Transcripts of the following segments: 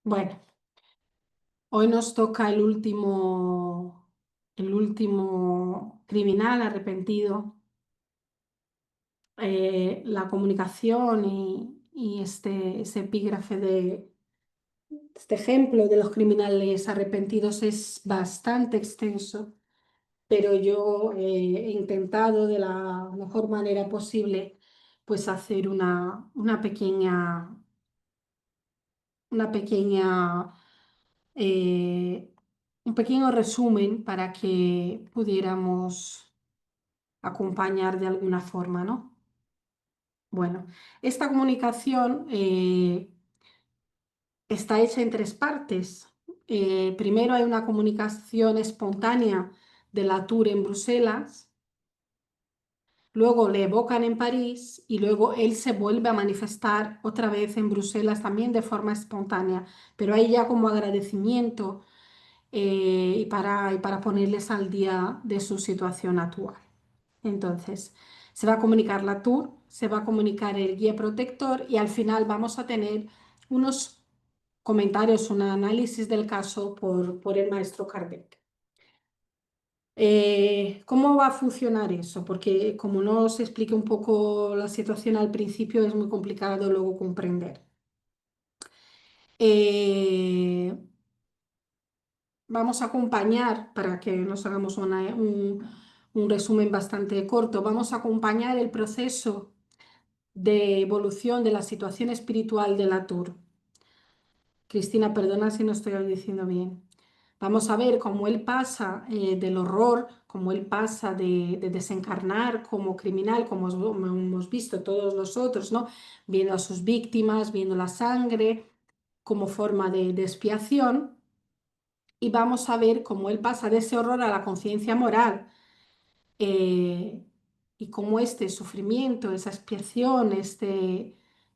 Bueno, hoy nos toca el último criminal arrepentido, la comunicación y ese epígrafe este ejemplo de los criminales arrepentidos es bastante extenso, pero yo he intentado de la mejor manera posible pues hacer una pequeña eh, un pequeño resumen para que pudiéramos acompañar de alguna forma, ¿no? Bueno, esta comunicación está hecha en tres partes. Primero hay una comunicación espontánea de Latour en Bruselas, luego le evocan en París y luego él se vuelve a manifestar otra vez en Bruselas también de forma espontánea, pero ahí ya como agradecimiento y para ponerles al día de su situación actual. Entonces, se va a comunicar la tour, se va a comunicar el guía protector y al final vamos a tener unos comentarios, un análisis del caso por el maestro Kardec. ¿Cómo va a funcionar eso? Porque como no os explique un poco la situación al principio, es muy complicado luego comprender. Eh, Vamos a acompañar, para que nos hagamos un resumen bastante corto, vamos a acompañar el proceso de evolución de la situación espiritual de la Tour. Cristina, perdona si no estoy diciendo bien. Vamos a ver cómo él pasa del horror, cómo él pasa de desencarnar como criminal, como hemos visto todos los otros, ¿no? Viendo a sus víctimas, viendo la sangre como forma de expiación y vamos a ver cómo él pasa de ese horror a la conciencia moral eh, y cómo este sufrimiento, esa expiación,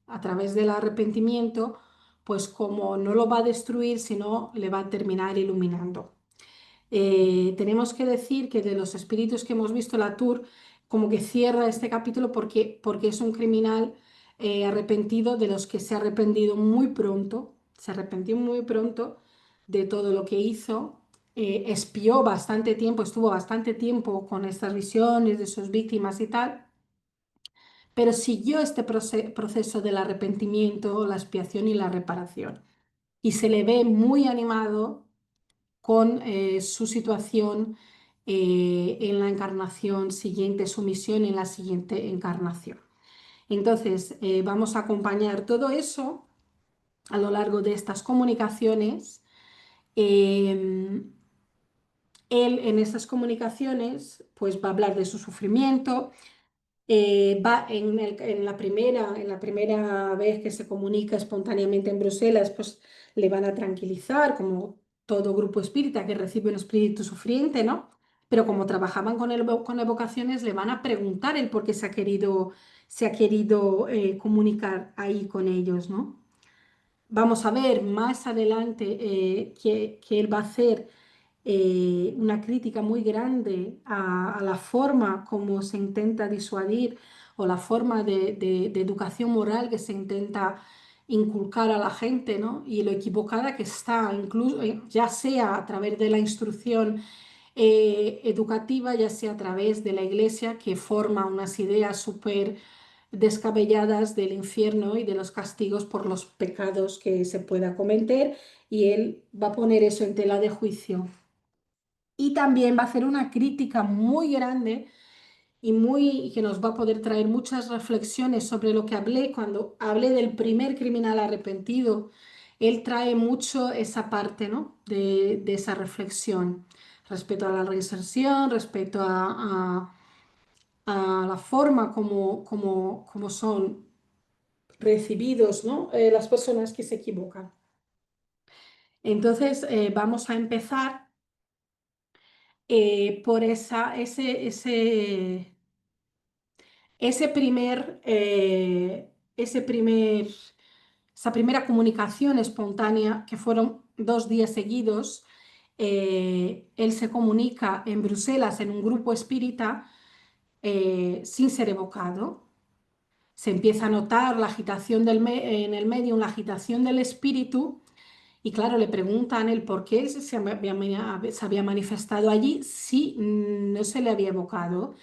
a través del arrepentimiento, pues como no lo va a destruir, sino le va a terminar iluminando. Tenemos que decir que de los espíritus que hemos visto la Tour, como que cierra este capítulo porque es un criminal arrepentido de los que se ha arrepentido muy pronto, se arrepintió muy pronto de todo lo que hizo, espió bastante tiempo, estuvo bastante tiempo con estas visiones de sus víctimas y tal, pero siguió este proceso del arrepentimiento, la expiación y la reparación. Y se le ve muy animado con su situación en la encarnación siguiente, su misión en la siguiente encarnación. Entonces, vamos a acompañar todo eso a lo largo de estas comunicaciones. Eh, Él en estas comunicaciones pues va a hablar de su sufrimiento, va en la primera vez que se comunica espontáneamente en Bruselas, pues le van a tranquilizar, como todo grupo espírita que recibe un espíritu sufriente, ¿no? Pero como trabajaban con evocaciones, le van a preguntar el por qué se ha querido comunicar ahí con ellos, ¿no? Vamos a ver más adelante que él va a hacer una crítica muy grande a la forma como se intenta disuadir o la forma de educación moral que se intenta inculcar a la gente, ¿no? Y lo equivocada que está, incluso, ya sea a través de la instrucción educativa, ya sea a través de la iglesia que forma unas ideas súper descabelladas del infierno y de los castigos por los pecados que se pueda cometer, y él va a poner eso en tela de juicio. Y también va a hacer una crítica muy grande y que nos va a poder traer muchas reflexiones sobre lo que hablé cuando hablé del primer criminal arrepentido. Él trae mucho esa parte, ¿no? de esa reflexión respecto a la reinserción, respecto a la forma como son recibidos, ¿no? Las personas que se equivocan. Entonces, vamos a empezar por ese primer, esa primera comunicación espontánea, que fueron 2 días seguidos. Él se comunica en Bruselas en un grupo espírita sin ser evocado. Se empieza a notar la agitación en el medio, la agitación del espíritu, Y claro, le preguntan el por qué él se había manifestado allí si no se le había evocado.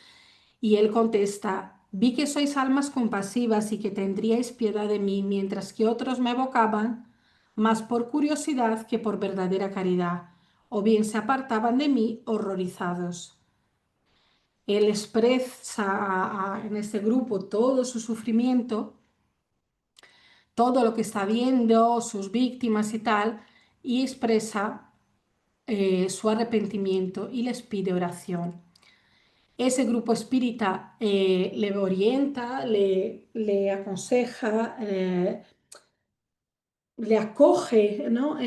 Y él contesta, vi que sois almas compasivas y que tendríais piedad de mí, mientras que otros me evocaban más por curiosidad que por verdadera caridad, o bien se apartaban de mí horrorizados. Él expresa en este grupo todo su sufrimiento, todo lo que está viendo, sus víctimas y tal, y expresa su arrepentimiento y les pide oración. Ese grupo espírita le orienta, le aconseja, le acoge, ¿no?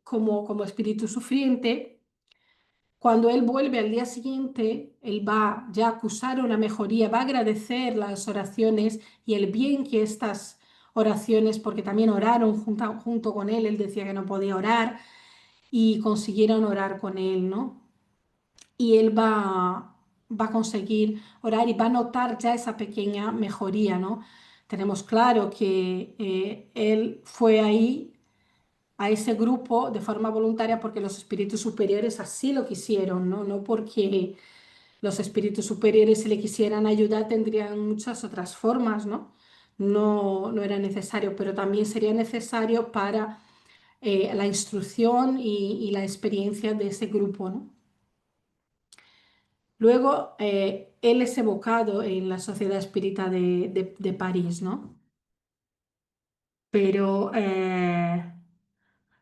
Como espíritu sufriente. Cuando él vuelve al día siguiente, él va ya a acusar una mejoría, va a agradecer las oraciones y el bien que estas oraciones, porque también oraron junto con él decía que no podía orar y consiguieron orar con él, ¿no? Y él va a conseguir orar y va a notar ya esa pequeña mejoría, ¿no? Tenemos claro que él fue ahí a ese grupo de forma voluntaria porque los espíritus superiores así lo quisieron, ¿no? No porque los espíritus superiores si le quisieran ayudar tendrían muchas otras formas, ¿no? No era necesario, pero también sería necesario para la instrucción y la experiencia de ese grupo, ¿no? Luego, él es evocado en la Sociedad Espírita de París, ¿no? Pero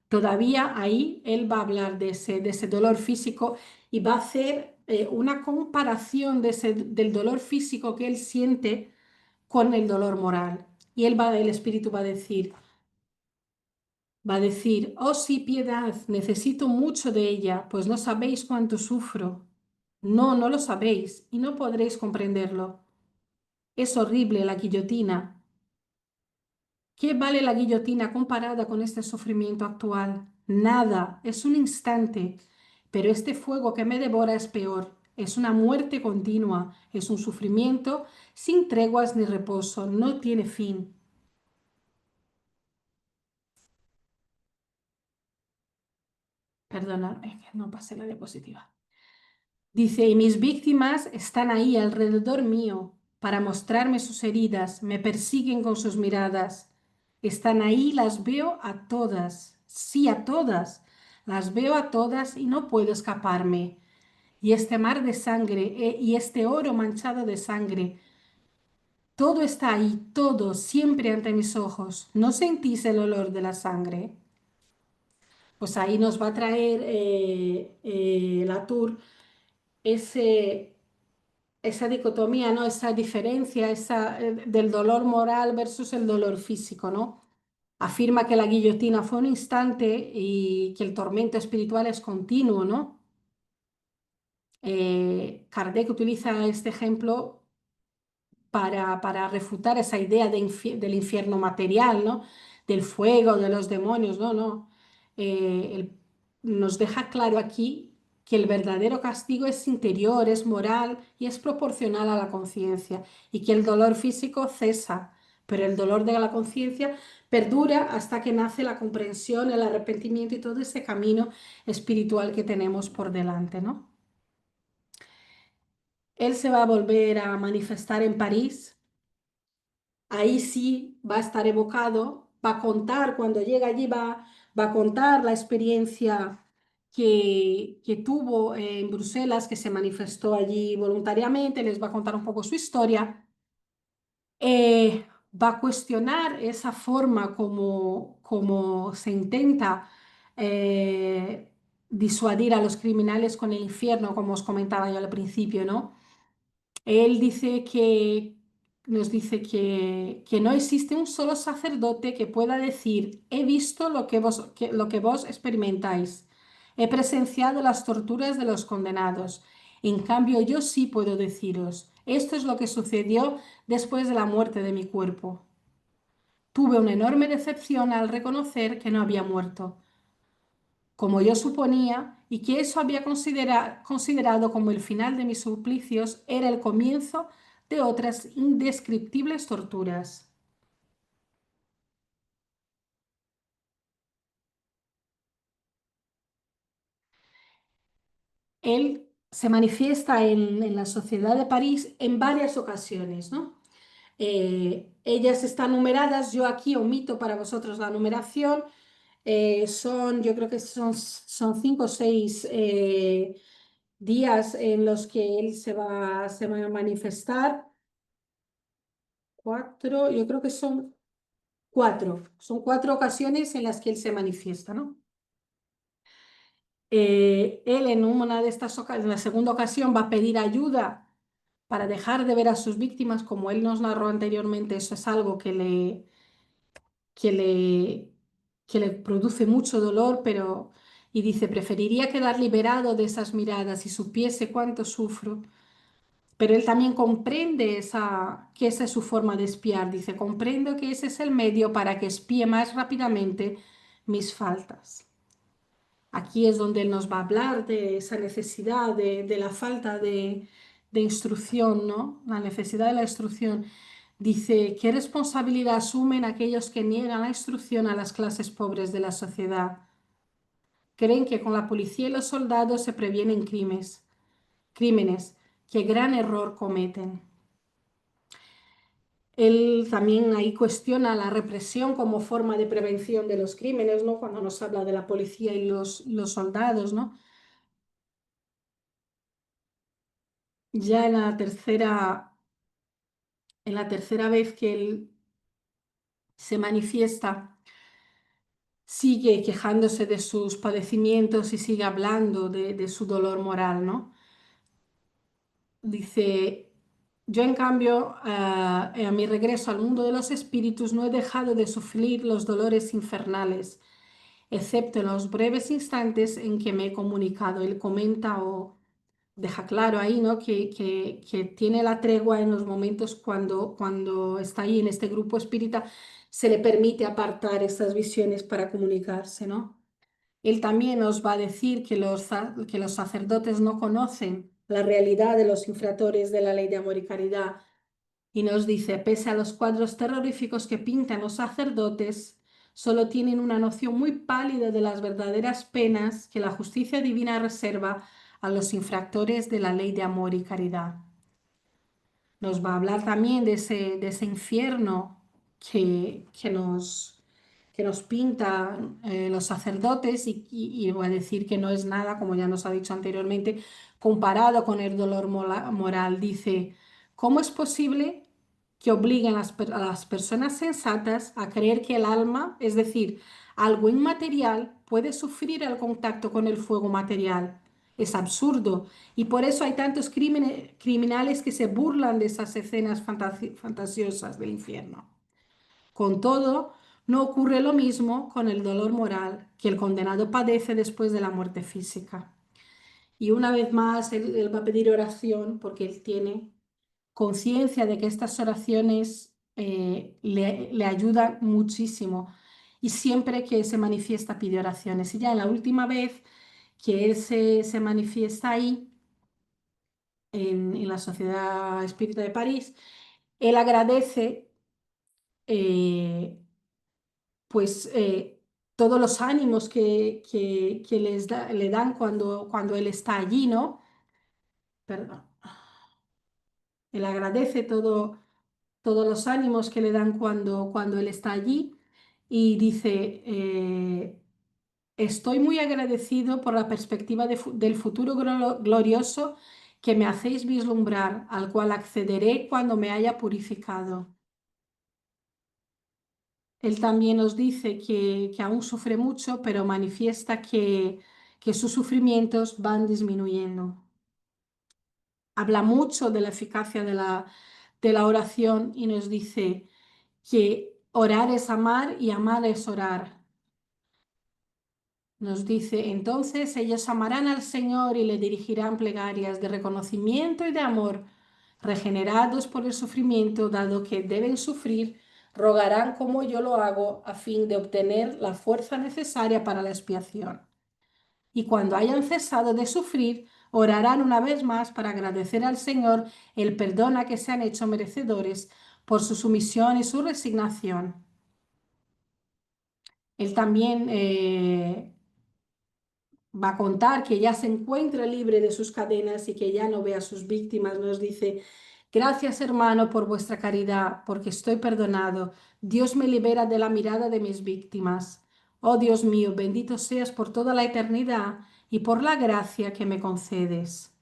todavía ahí él va a hablar de ese dolor físico y va a hacer una comparación del dolor físico que él siente con el dolor moral. Y el espíritu va a decir, oh sí, piedad, necesito mucho de ella, pues no sabéis cuánto sufro. No, no lo sabéis y no podréis comprenderlo. Es horrible la guillotina. ¿Qué vale la guillotina comparada con este sufrimiento actual? Nada, es un instante. Pero este fuego que me devora es peor. Es una muerte continua, es un sufrimiento sin treguas ni reposo, no tiene fin. Perdona, es que no pasé la diapositiva. Dice, y mis víctimas están ahí alrededor mío para mostrarme sus heridas, me persiguen con sus miradas. Están ahí, las veo a todas, sí, a todas. Las veo a todas y no puedo escaparme. Y este mar de sangre y este oro manchado de sangre, todo está ahí, todo, siempre ante mis ojos. ¿No sentís el olor de la sangre? Pues ahí nos va a traer Latour ese esa dicotomía, ¿no? Esa diferencia del dolor moral versus el dolor físico, ¿no? Afirma que la guillotina fue un instante y que el tormento espiritual es continuo, ¿no? Kardec utiliza este ejemplo para refutar esa idea del infierno material, ¿no? Del fuego, de los demonios, no, no. Nos deja claro aquí que el verdadero castigo es interior, es moral y es proporcional a la conciencia y que el dolor físico cesa, pero el dolor de la conciencia perdura hasta que nace la comprensión, el arrepentimiento y todo ese camino espiritual que tenemos por delante, ¿no? Él se va a volver a manifestar en París. Ahí sí va a estar evocado, va a contar, cuando llega allí va a contar la experiencia que tuvo en Bruselas, que se manifestó allí voluntariamente, les va a contar un poco su historia. Va a cuestionar esa forma como se intenta disuadir a los criminales con el infierno, como os comentaba yo al principio, ¿no? Él nos dice que no existe un solo sacerdote que pueda decir, he visto lo que vos experimentáis, he presenciado las torturas de los condenados. En cambio, yo sí puedo deciros, esto es lo que sucedió después de la muerte de mi cuerpo. Tuve una enorme decepción al reconocer que no había muerto, como yo suponía, y que eso había considerado como el final de mis suplicios, era el comienzo de otras indescriptibles torturas. él se manifiesta en la sociedad de París en varias ocasiones, ¿no? Ellas están numeradas, yo aquí omito para vosotros la numeración. Yo creo que son 5 o 6 días en los que él se va a manifestar. 4, yo creo que son 4 ocasiones en las que él se manifiesta, ¿no? Él en una de en la segunda ocasión va a pedir ayuda para dejar de ver a sus víctimas, como él nos narró anteriormente. Eso es algo que le, que le produce mucho dolor, y dice, preferiría quedar liberado de esas miradas y supiese cuánto sufro. Pero él también comprende que esa es su forma de espiar. Dice, comprendo que ese es el medio para que espíe más rápidamente mis faltas. Aquí es donde él nos va a hablar de esa necesidad, de la falta de instrucción, ¿no? La necesidad de la instrucción. Dice, ¿qué responsabilidad asumen aquellos que niegan la instrucción a las clases pobres de la sociedad? Creen que con la policía y los soldados se previenen crímenes, qué gran error cometen. Él también ahí cuestiona la represión como forma de prevención de los crímenes, ¿no? Cuando nos habla de la policía y los soldados, ¿no? Ya en la tercera vez que él se manifiesta, sigue quejándose de sus padecimientos y sigue hablando de su dolor moral, ¿no? Dice, yo en cambio, a mi regreso al mundo de los espíritus no he dejado de sufrir los dolores infernales, excepto en los breves instantes en que me he comunicado. Él comenta o deja claro ahí, ¿no? que tiene la tregua en los momentos cuando está ahí en este grupo espírita, se le permite apartar estas visiones para comunicarse, ¿no? Él también nos va a decir que los sacerdotes no conocen la realidad de los infractores de la ley de amor y caridad, y nos dice, pese a los cuadros terroríficos que pintan los sacerdotes, solo tienen una noción muy pálida de las verdaderas penas que la justicia divina reserva a los infractores de la ley de amor y caridad. Nos va a hablar también de ese infierno que nos pinta los sacerdotes, y voy a decir que no es nada, como ya nos ha dicho anteriormente, comparado con el dolor moral. Dice, ¿cómo es posible que obliguen a las personas sensatas a creer que el alma, es decir, algo inmaterial, puede sufrir el contacto con el fuego material? Es absurdo. Y por eso hay tantos criminales que se burlan de esas escenas fantasiosas del infierno. Con todo, no ocurre lo mismo con el dolor moral que el condenado padece después de la muerte física. Y una vez más, él va a pedir oración porque él tiene conciencia de que estas oraciones le ayudan muchísimo. Y siempre que se manifiesta pide oraciones. Y ya en la última vez que él se manifiesta ahí, en la Sociedad Espírita de París, él agradece eh, pues todos los ánimos que le dan cuando él está allí, ¿no? Perdón. Él agradece todos los ánimos que le dan cuando él está allí, y dice, estoy muy agradecido por la perspectiva del futuro glorioso que me hacéis vislumbrar, al cual accederé cuando me haya purificado. Él también nos dice que aún sufre mucho, pero manifiesta que sus sufrimientos van disminuyendo. Habla mucho de la eficacia de la oración y nos dice que orar es amar y amar es orar. Nos dice, entonces ellos amarán al Señor y le dirigirán plegarias de reconocimiento y de amor. Regenerados por el sufrimiento, dado que deben sufrir, rogarán como yo lo hago a fin de obtener la fuerza necesaria para la expiación. Y cuando hayan cesado de sufrir, orarán una vez más para agradecer al Señor el perdón a que se han hecho merecedores por su sumisión y su resignación. Él también va a contar que ya se encuentra libre de sus cadenas y que ya no ve a sus víctimas. Nos dice, gracias hermano por vuestra caridad, porque estoy perdonado. Dios me libera de la mirada de mis víctimas. Oh Dios mío, bendito seas por toda la eternidad y por la gracia que me concedes.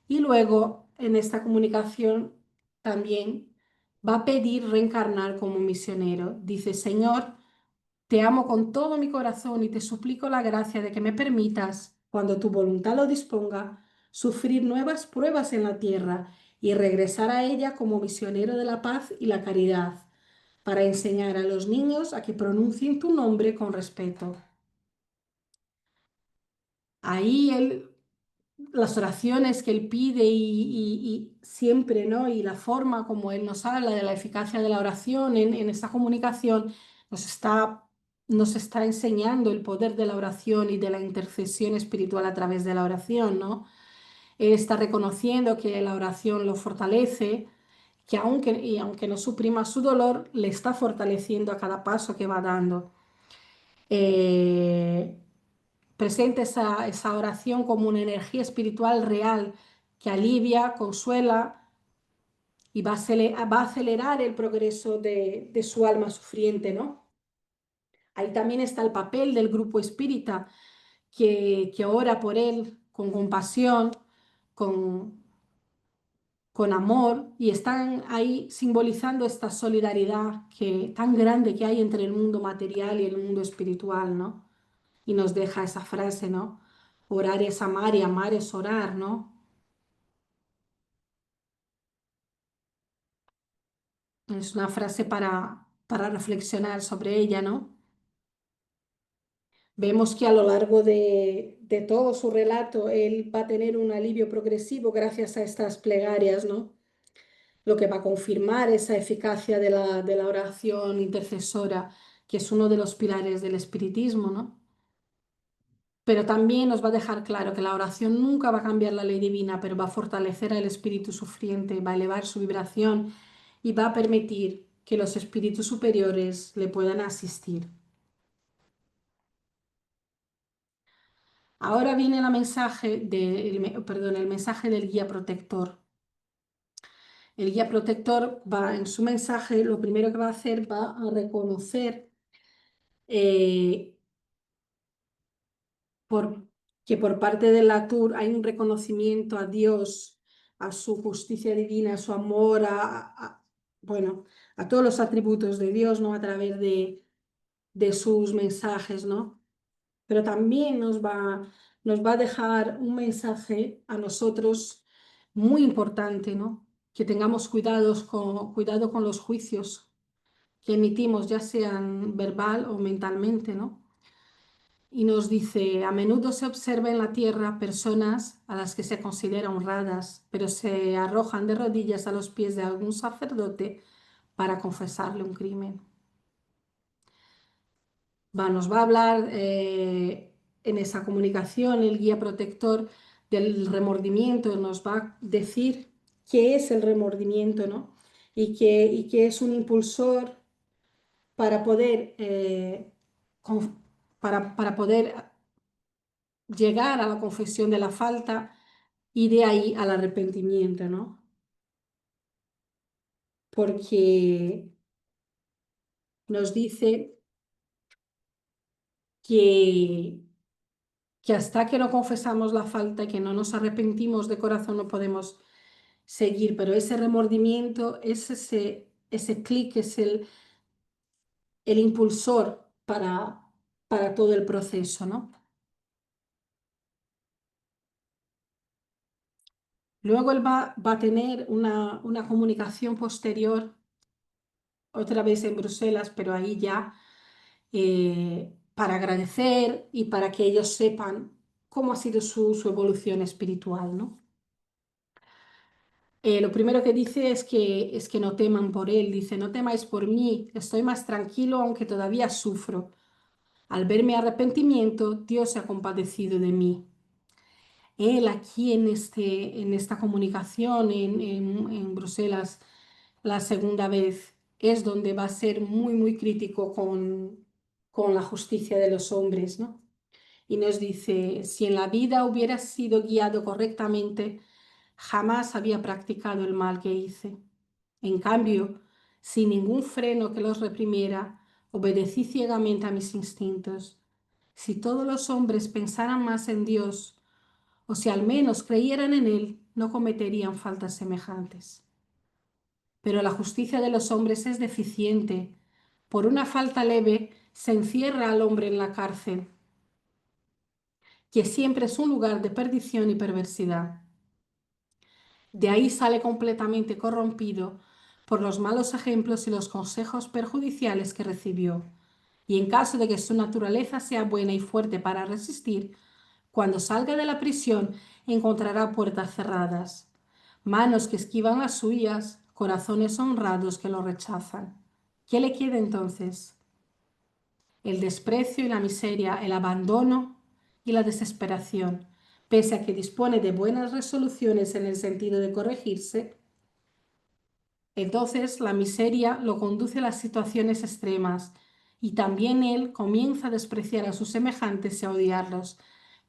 Y luego, en esta comunicación, también va a pedir reencarnar como misionero. Dice, Señor, te amo con todo mi corazón y te suplico la gracia de que me permitas, cuando tu voluntad lo disponga, sufrir nuevas pruebas en la tierra y regresar a ella como misionero de la paz y la caridad, para enseñar a los niños a que pronuncien tu nombre con respeto. Ahí las oraciones que él pide y siempre, ¿no? Y la forma como él nos habla de la eficacia de la oración en esta comunicación nos está, nos está enseñando el poder de la oración y de la intercesión espiritual a través de la oración, ¿no? Él está reconociendo que la oración lo fortalece, que aunque no suprima su dolor, le está fortaleciendo a cada paso que va dando. Eh, Presenta esa oración como una energía espiritual real que alivia, consuela y va a acelerar el progreso de su alma sufriente, ¿no? Ahí también está el papel del grupo espírita que ora por él con compasión, con, con amor y están ahí simbolizando esta solidaridad tan grande que hay entre el mundo material y el mundo espiritual, ¿no? Y nos deja esa frase, ¿no? Orar es amar y amar es orar, ¿no? Es una frase para reflexionar sobre ella, ¿no? Vemos que a lo largo de todo su relato, él va a tener un alivio progresivo gracias a estas plegarias, ¿no? Lo que va a confirmar esa eficacia de la oración intercesora, que es uno de los pilares del espiritismo, ¿no? Pero también nos va a dejar claro que la oración nunca va a cambiar la ley divina, pero va a fortalecer al espíritu sufriente, va a elevar su vibración y va a permitir que los espíritus superiores le puedan asistir. Ahora viene el mensaje del guía protector. El guía protector va en su mensaje, lo primero que va a hacer va a reconocer eh, por, que por parte de la Tour hay un reconocimiento a Dios, a su justicia divina, a su amor, bueno, a todos los atributos de Dios, ¿no? A través de sus mensajes, ¿no? Pero también nos va a dejar un mensaje a nosotros muy importante, ¿no? Que tengamos cuidado con los juicios que emitimos, ya sean verbal o mentalmente, ¿no? Y nos dice, a menudo se observa en la tierra personas a las que se considera honradas, pero se arrojan de rodillas a los pies de algún sacerdote para confesarle un crimen. Nos va a hablar en esa comunicación el guía protector del remordimiento, nos va a decir qué es el remordimiento, ¿no? Y que es un impulsor para poder, para poder llegar a la confesión de la falta y de ahí al arrepentimiento, ¿no? Porque nos dice que, que hasta que no confesamos la falta y que no nos arrepentimos de corazón no podemos seguir, pero ese remordimiento es ese clic, es el impulsor para todo el proceso, ¿no? Luego él va a tener una comunicación posterior, otra vez en Bruselas, pero ahí ya para agradecer y para que ellos sepan cómo ha sido su evolución espiritual, ¿no? Lo primero que dice es que no teman por él, dice, no temáis por mí, estoy más tranquilo aunque todavía sufro. Al ver mi arrepentimiento, Dios se ha compadecido de mí. Él aquí en esta comunicación en Bruselas, la segunda vez, es donde va a ser muy, muy crítico con la justicia de los hombres, ¿no? y nos dice, si en la vida hubiera sido guiado correctamente, jamás había practicado el mal que hice. En cambio, sin ningún freno que los reprimiera, obedecí ciegamente a mis instintos. Si todos los hombres pensaran más en Dios, o si al menos creyeran en Él, no cometerían faltas semejantes. Pero la justicia de los hombres es deficiente. Por una falta leve se encierra al hombre en la cárcel, que siempre es un lugar de perdición y perversidad. De ahí sale completamente corrompido por los malos ejemplos y los consejos perjudiciales que recibió. Y en caso de que su naturaleza sea buena y fuerte para resistir, cuando salga de la prisión encontrará puertas cerradas, manos que esquivan las suyas, corazones honrados que lo rechazan. ¿Qué le queda entonces? El desprecio y la miseria, el abandono y la desesperación. Pese a que dispone de buenas resoluciones en el sentido de corregirse, entonces la miseria lo conduce a las situaciones extremas y también él comienza a despreciar a sus semejantes y a odiarlos.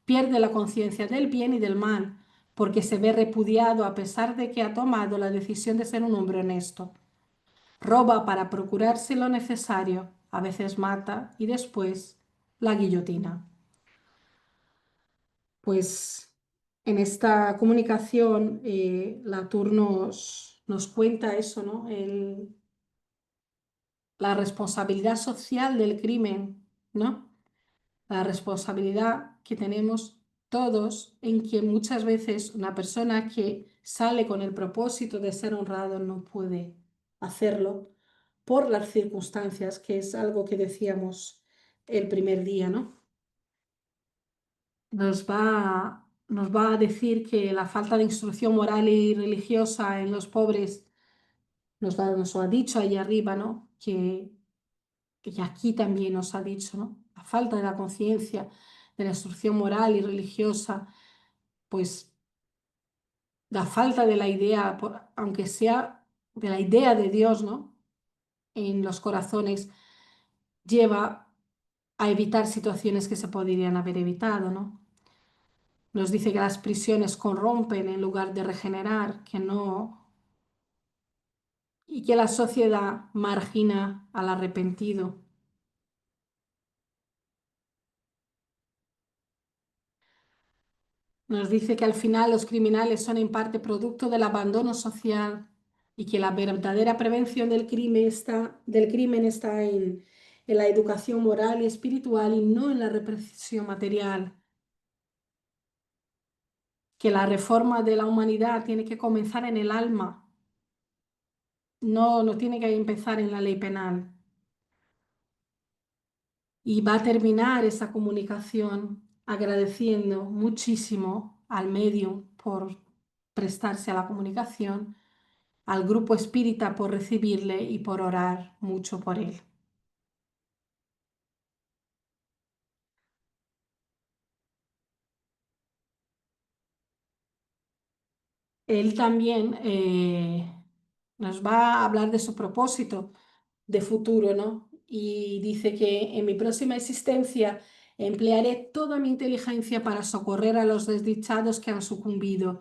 Pierde la conciencia del bien y del mal porque se ve repudiado a pesar de que ha tomado la decisión de ser un hombre honesto. Roba para procurarse lo necesario, a veces mata y después la guillotina. Pues en esta comunicación Latour nos cuenta eso, ¿no? La responsabilidad social del crimen, ¿no? La responsabilidad que tenemos todos en que muchas veces una persona que sale con el propósito de ser honrado no puede hacerlo por las circunstancias, que es algo que decíamos el primer día, ¿no? Nos va a decir que la falta de instrucción moral y religiosa en los pobres nos lo ha dicho ahí arriba, ¿no? Que aquí también nos ha dicho, ¿no? La falta de la conciencia, de la instrucción moral y religiosa, pues la falta de la idea, aunque sea de la idea de Dios, ¿no? En los corazones, lleva a evitar situaciones que se podrían haber evitado, ¿no? Nos dice que las prisiones corrompen en lugar de regenerar, que no, y que la sociedad margina al arrepentido. Nos dice que al final los criminales son en parte producto del abandono social y que la verdadera prevención del crimen está en la educación moral y espiritual y no en la represión material. Que la reforma de la humanidad tiene que comenzar en el alma, no tiene que empezar en la ley penal. Y va a terminar esa comunicación agradeciendo muchísimo al medium por prestarse a la comunicación, al grupo espírita por recibirle y por orar mucho por él. Él también nos va a hablar de su propósito de futuro, ¿no? Y dice que en mi próxima existencia emplearé toda mi inteligencia para socorrer a los desdichados que han sucumbido,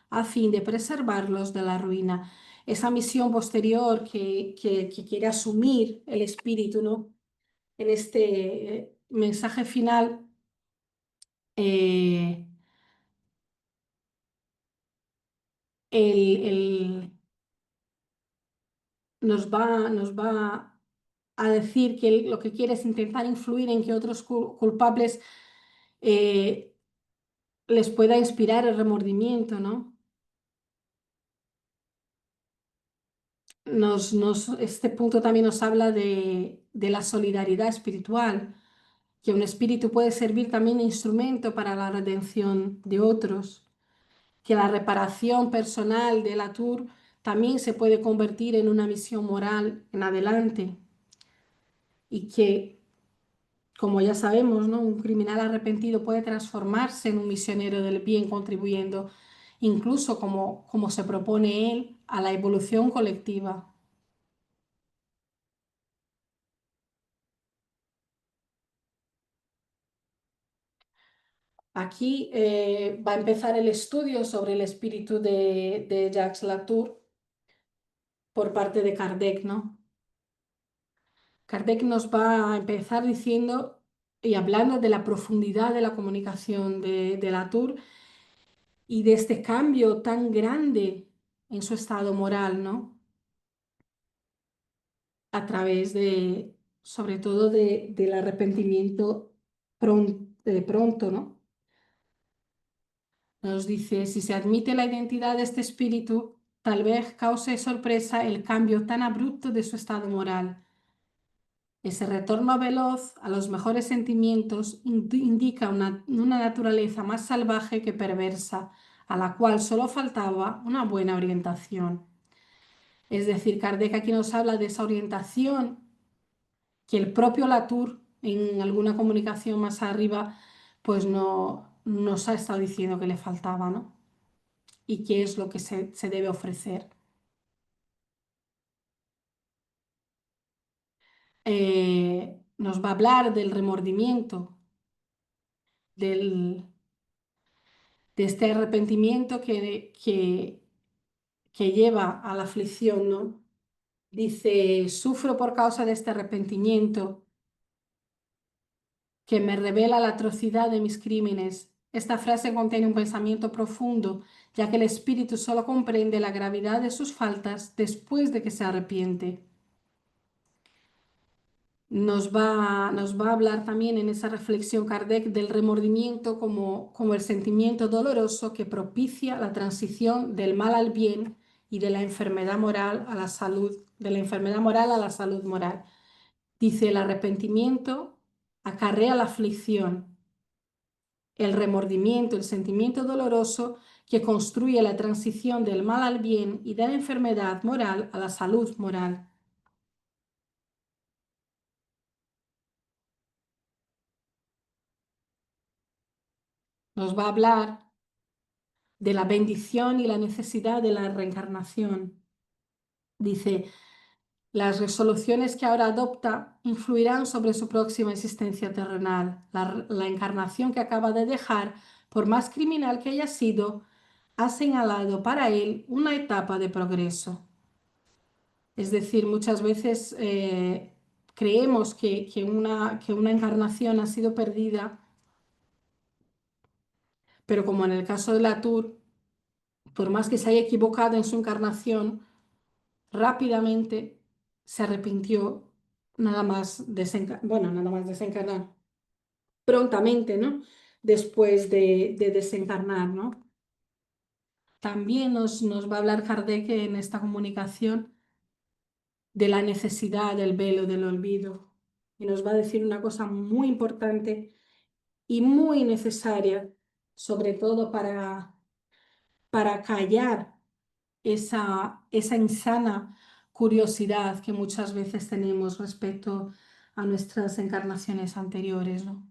a fin de preservarlos de la ruina. Esa misión posterior que quiere asumir el espíritu, ¿no? En este mensaje final, eh, él nos va a decir que él lo que quiere es intentar influir en que otros culpables eh, les pueda inspirar el remordimiento, ¿no? Este punto también nos habla de la solidaridad espiritual, que un espíritu puede servir también de instrumento para la redención de otros, que la reparación personal de Latour también se puede convertir en una misión moral en adelante y que, como ya sabemos, ¿no? Un criminal arrepentido puede transformarse en un misionero del bien, contribuyendo incluso como se propone él a la evolución colectiva. Aquí va a empezar el estudio sobre el espíritu de Jacques Latour por parte de Kardec, ¿no? Kardec nos va a empezar diciendo y hablando de la profundidad de la comunicación de Latour y de este cambio tan grande en su estado moral, ¿no? A través de, sobre todo, del arrepentimiento pronto, ¿no? Nos dice, si se admite la identidad de este espíritu, tal vez cause sorpresa el cambio tan abrupto de su estado moral. Ese retorno veloz a los mejores sentimientos indica una naturaleza más salvaje que perversa, a la cual solo faltaba una buena orientación. Es decir, Kardec aquí nos habla de esa orientación que el propio Latour, en alguna comunicación más arriba, pues no nos ha estado diciendo que le faltaba, ¿no? Y qué es lo que se debe ofrecer. Nos va a hablar del remordimiento, del, de este arrepentimiento que lleva a la aflicción, ¿no? Dice, sufro por causa de este arrepentimiento que me revela la atrocidad de mis crímenes. Esta frase contiene un pensamiento profundo, ya que el espíritu solo comprende la gravedad de sus faltas después de que se arrepiente. Nos va a hablar también en esa reflexión Kardec del remordimiento como el sentimiento doloroso que propicia la transición del mal al bien y de la enfermedad moral a la salud, de la enfermedad moral a la salud moral. Dice, el arrepentimiento acarrea la aflicción, el remordimiento, el sentimiento doloroso que construye la transición del mal al bien y de la enfermedad moral a la salud moral. Nos va a hablar de la bendición y la necesidad de la reencarnación. Dice, las resoluciones que ahora adopta influirán sobre su próxima existencia terrenal. La encarnación que acaba de dejar, por más criminal que haya sido, ha señalado para él una etapa de progreso. Es decir, muchas veces creemos que una encarnación ha sido perdida, pero como en el caso de Latour, por más que se haya equivocado en su encarnación, rápidamente se arrepintió, nada más desencarnar, prontamente, ¿no? Después de desencarnar, ¿no? También nos va a hablar Kardec en esta comunicación de la necesidad del velo del olvido y nos va a decir una cosa muy importante y muy necesaria, sobre todo para callar esa insana curiosidad que muchas veces tenemos respecto a nuestras encarnaciones anteriores, ¿no?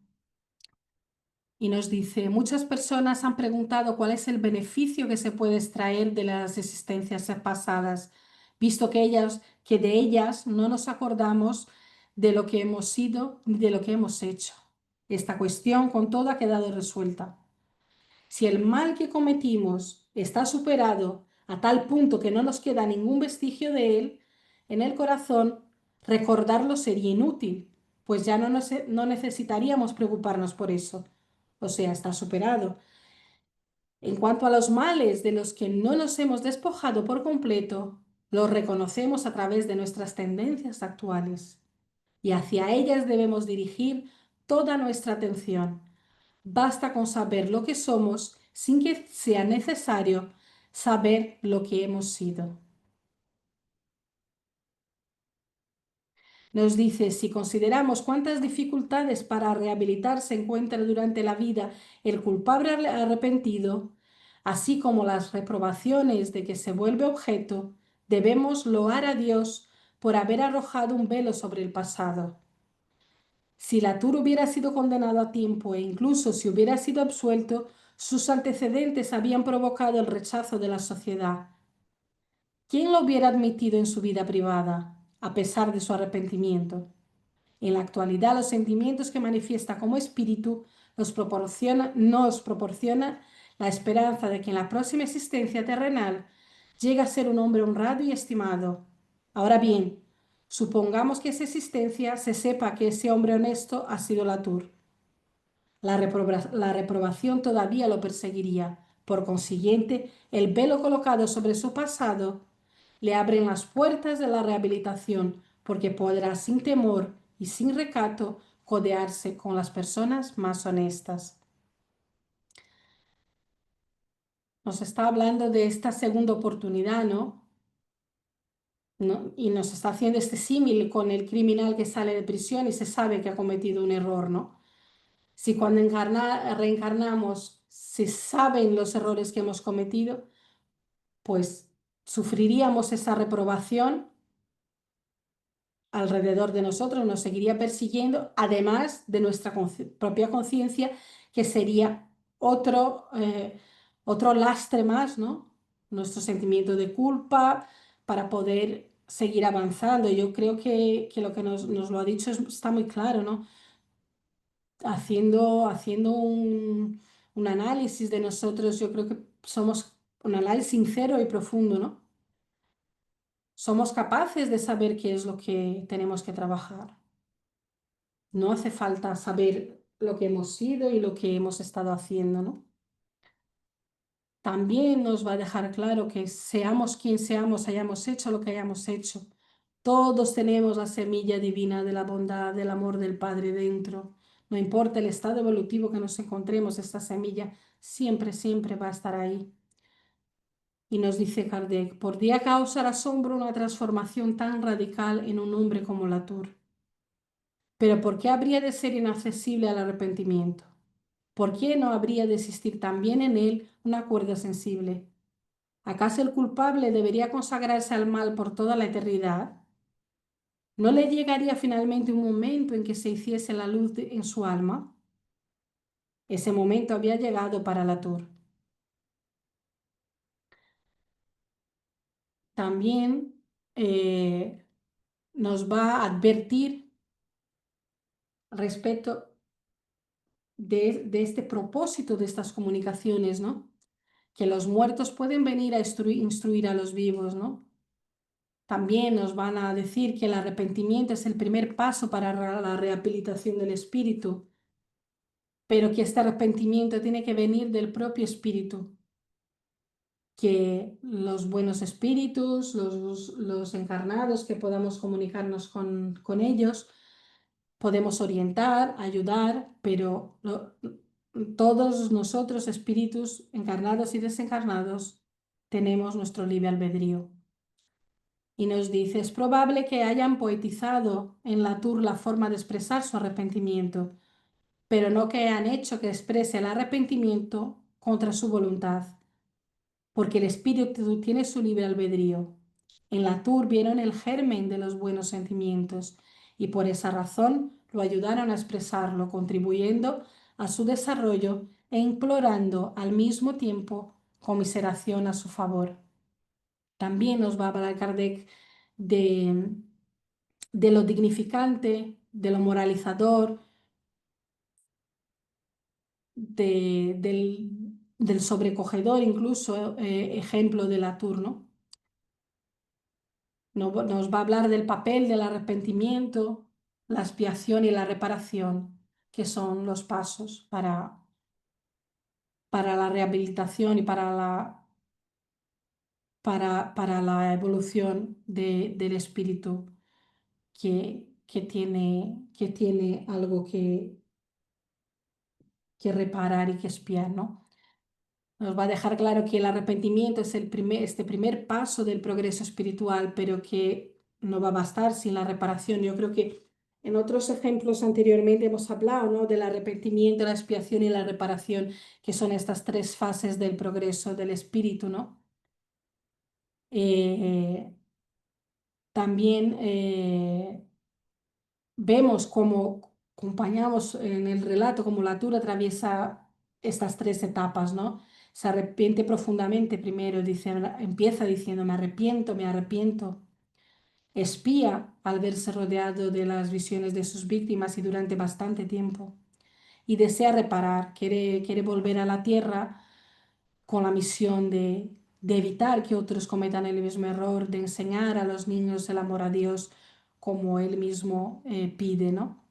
Y nos dice, muchas personas han preguntado cuál es el beneficio que se puede extraer de las existencias pasadas, visto que de ellas no nos acordamos de lo que hemos sido ni de lo que hemos hecho. Esta cuestión con todo ha quedado resuelta. Si el mal que cometimos está superado a tal punto que no nos queda ningún vestigio de él en el corazón, recordarlo sería inútil, pues ya no necesitaríamos preocuparnos por eso. O sea, está superado. En cuanto a los males de los que no nos hemos despojado por completo, los reconocemos a través de nuestras tendencias actuales y hacia ellas debemos dirigir toda nuestra atención. Basta con saber lo que somos sin que sea necesario saber lo que hemos sido. Nos dice, si consideramos cuántas dificultades para rehabilitarse encuentra durante la vida el culpable arrepentido, así como las reprobaciones de que se vuelve objeto, debemos loar a Dios por haber arrojado un velo sobre el pasado. Si Latour hubiera sido condenado a tiempo e incluso si hubiera sido absuelto, sus antecedentes habían provocado el rechazo de la sociedad. ¿Quién lo hubiera admitido en su vida privada, a pesar de su arrepentimiento? En la actualidad, los sentimientos que manifiesta como espíritu nos proporciona la esperanza de que en la próxima existencia terrenal llegue a ser un hombre honrado y estimado. Ahora bien, supongamos que esa existencia se sepa que ese hombre honesto ha sido Latour. La reprobación todavía lo perseguiría. Por consiguiente, el velo colocado sobre su pasado le abren las puertas de la rehabilitación, porque podrá sin temor y sin recato codearse con las personas más honestas. Nos está hablando de esta segunda oportunidad, ¿no? Y nos está haciendo este símil con el criminal que sale de prisión y se sabe que ha cometido un error, ¿no? Si cuando reencarnamos se saben los errores que hemos cometido, pues sufriríamos esa reprobación alrededor de nosotros, nos seguiría persiguiendo, además de nuestra propia conciencia, que sería otro lastre más, ¿no? Nuestro sentimiento de culpa para poder seguir avanzando. Yo creo que lo que nos lo ha dicho está muy claro, ¿no? Haciendo un análisis de nosotros, yo creo que somos un análisis sincero y profundo, ¿no? Somos capaces de saber qué es lo que tenemos que trabajar. No hace falta saber lo que hemos sido y lo que hemos estado haciendo, ¿no? También nos va a dejar claro que seamos quien seamos, hayamos hecho lo que hayamos hecho. Todos tenemos la semilla divina de la bondad, del amor del Padre dentro. No importa el estado evolutivo que nos encontremos, esta semilla siempre, siempre va a estar ahí. Y nos dice Kardec, ¿podría causar asombro una transformación tan radical en un hombre como Latour? Pero ¿por qué habría de ser inaccesible al arrepentimiento? ¿Por qué no habría de existir también en él una cuerda sensible? ¿Acaso el culpable debería consagrarse al mal por toda la eternidad? ¿No le llegaría finalmente un momento en que se hiciese la luz en su alma? Ese momento había llegado para Latour. También nos va a advertir respecto de este propósito de estas comunicaciones, ¿no? Que los muertos pueden venir a instruir a los vivos, ¿no? También nos van a decir que el arrepentimiento es el primer paso para la rehabilitación del espíritu, pero que este arrepentimiento tiene que venir del propio espíritu, que los buenos espíritus, los encarnados, que podamos comunicarnos con ellos, podemos orientar, ayudar, pero todos nosotros, espíritus encarnados y desencarnados, tenemos nuestro libre albedrío. Y nos dice, es probable que hayan poetizado en Latour la forma de expresar su arrepentimiento, pero no que han hecho que exprese el arrepentimiento contra su voluntad, porque el espíritu tiene su libre albedrío. En Latour vieron el germen de los buenos sentimientos y por esa razón lo ayudaron a expresarlo, contribuyendo a su desarrollo e implorando al mismo tiempo conmiseración a su favor. También nos va a hablar Kardec de, de lo dignificante, de lo moralizador, del sobrecogedor, incluso ejemplo de Latour, ¿no? Nos va a hablar del papel del arrepentimiento, la expiación y la reparación, que son los pasos para la rehabilitación y para la evolución del espíritu que tiene algo que reparar y que expiar, ¿no? Nos va a dejar claro que el arrepentimiento es este primer paso del progreso espiritual, pero que no va a bastar sin la reparación. Yo creo que en otros ejemplos anteriormente hemos hablado, ¿no? Del arrepentimiento, la expiación y la reparación, que son estas tres fases del progreso del espíritu, ¿no? Eh, también vemos cómo acompañamos en el relato cómo Latour atraviesa estas tres etapas, ¿no? Se arrepiente profundamente primero, empieza diciendo, me arrepiento, me arrepiento. Espía al verse rodeado de las visiones de sus víctimas y durante bastante tiempo. y desea reparar, quiere volver a la tierra con la misión de evitar que otros cometan el mismo error, de enseñar a los niños el amor a Dios como Él mismo pide, ¿no?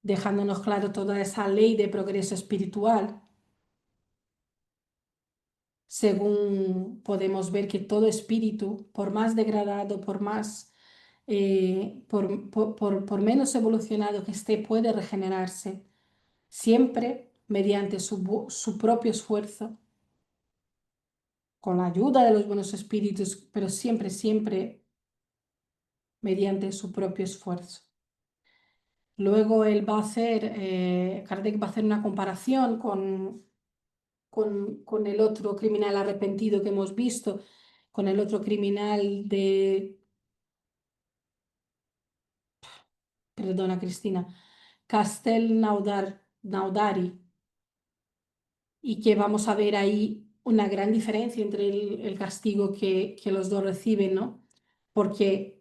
Dejándonos claro toda esa ley de progreso espiritual, según podemos ver que todo espíritu, por más degradado, por más, por menos evolucionado que esté, puede regenerarse, siempre mediante su propio esfuerzo, con la ayuda de los buenos espíritus, pero siempre, siempre mediante su propio esfuerzo. Luego él va a hacer, Kardec va a hacer una comparación con el otro criminal arrepentido que hemos visto, con el otro criminal de, perdona Cristina, Naudari, y que vamos a ver ahí una gran diferencia entre el castigo que los dos reciben, ¿no? Porque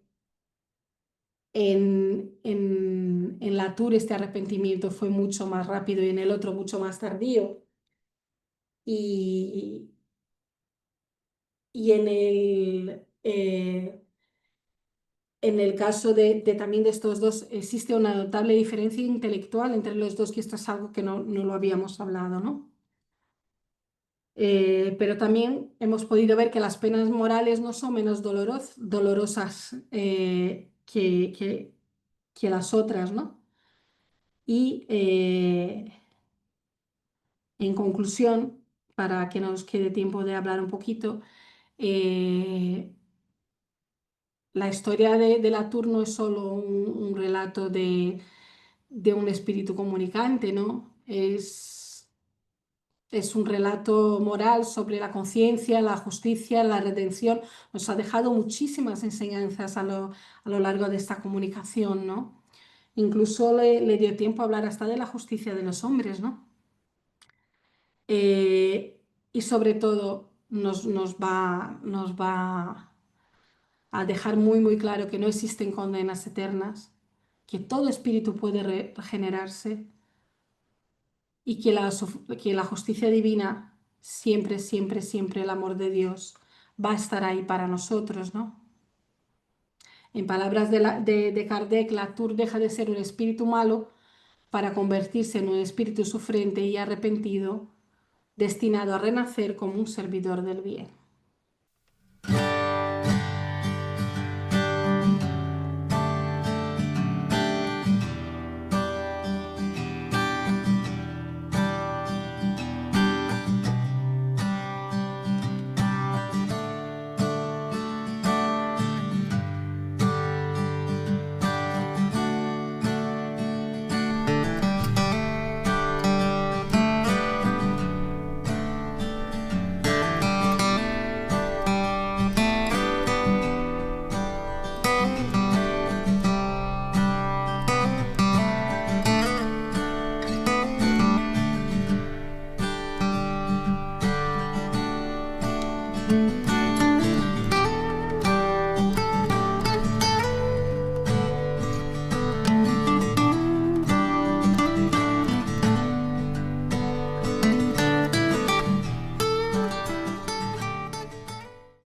en la Tour este arrepentimiento fue mucho más rápido y en el otro mucho más tardío. Y, y en el caso también de estos dos existe una notable diferencia intelectual entre los dos, que esto es algo que no lo habíamos hablado, ¿no? Pero también hemos podido ver que las penas morales no son menos dolorosas que las otras, ¿no? Y en conclusión, para que nos quede tiempo de hablar un poquito, eh, la historia de Latour no es solo un relato de un espíritu comunicante, ¿no? Es un relato moral sobre la conciencia, la justicia, la redención. Nos ha dejado muchísimas enseñanzas a lo largo de esta comunicación, ¿no? Incluso le dio tiempo a hablar hasta de la justicia de los hombres, ¿no? Y sobre todo nos va a dejar muy, muy claro que no existen condenas eternas, que todo espíritu puede regenerarse y que la justicia divina, siempre, siempre, siempre el amor de Dios va a estar ahí para nosotros, ¿no? En palabras de Kardec, la Tour deja de ser un espíritu malo para convertirse en un espíritu sufriente y arrepentido, destinado a renacer como un servidor del bien.